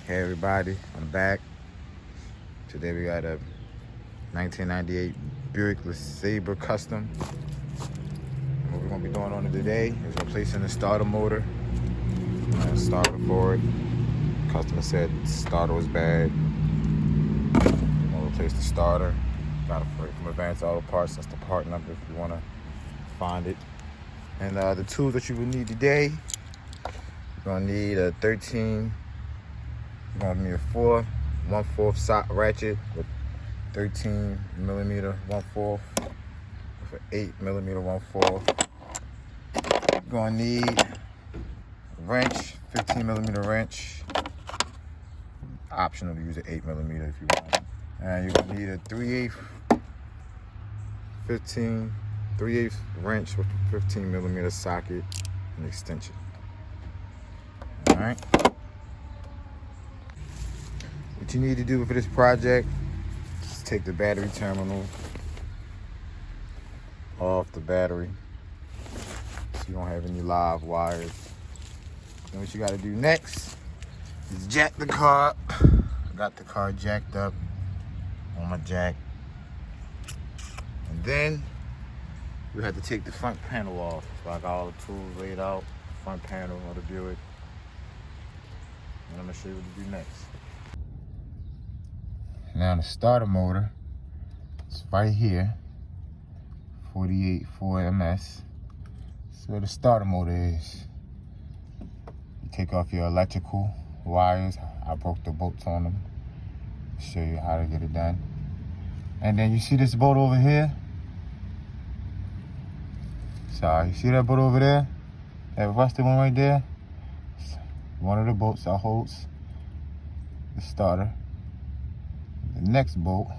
Hey everybody, I'm back. Today we got a 1998 Buick LeSabre Custom. What we're gonna be doing on it today is replacing the starter motor. Starter for it. Customer said the starter was bad. We're gonna replace the starter. Got it from Advanced Auto Parts. That's the part number if you wanna find it. And the tools that you will need today, you're gonna need a 13. You're gonna need a 1/4 sock ratchet with 13 millimeter 1/4 with an 8 millimeter 1/4. You're gonna need a wrench, 15 millimeter wrench. Optional to use an 8 millimeter if you want. And you're gonna need a 3/8 wrench with a 15 millimeter socket and extension. All right. What you need to do for this project is take the battery terminal off the battery so you don't have any live wires. Then what you got to do next is jack the car up. I got the car jacked up on my jack. And then we have to take the front panel off. So I got all the tools laid out, front panel of the Buick. And I'm going to show you what to do next. Now the starter motor is right here, 48.4 MS. That's where the starter motor is. You take off your electrical wires. I broke the bolts on them. Show you how to get it done. And then you see this bolt over here? Sorry, you see that bolt over there? That rusted one right there? It's one of the bolts that holds the starter. The next bolt,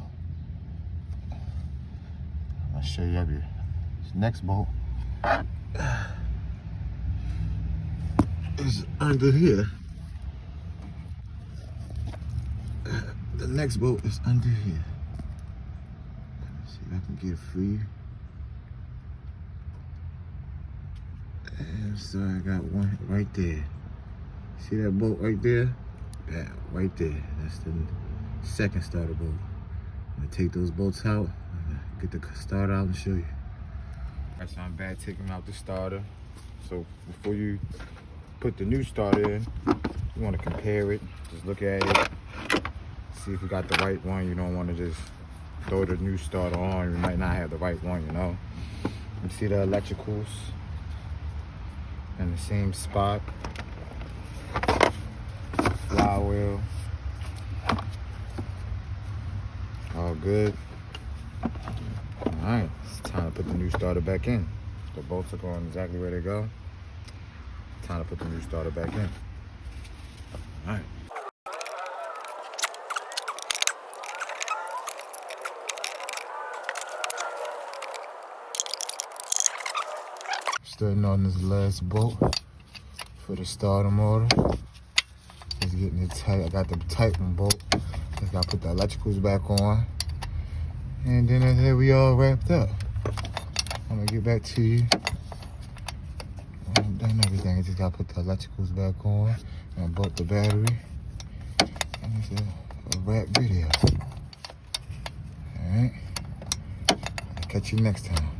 I'll show you up here. This next bolt is under here. The next bolt is under here. Let's see if I can get it free. And so I got one right there. See that bolt right there? Yeah, right there. That's the second starter bolt. I'm gonna take those bolts out, get the starter out and show you. Alright, so I'm back taking out the starter. So before you put the new starter in, you wanna compare it. Just look at it, see if you got the right one. You don't wanna just throw the new starter on. You might not have the right one, you know. You see the electricals in the same spot. Flywheel. All good. All right, it's time to put the new starter back in. The bolts are going exactly where they go. Time to put the new starter back in. All right. Starting on this last bolt for the starter motor. Just getting it tight. I got the tight one bolt. Just gotta put the electricals back on. And then here we all wrapped up. I'm gonna get back to you. I've done everything. I just gotta put the electricals back on and bolt the battery. And it's a wrap video. Alright. I'll catch you next time.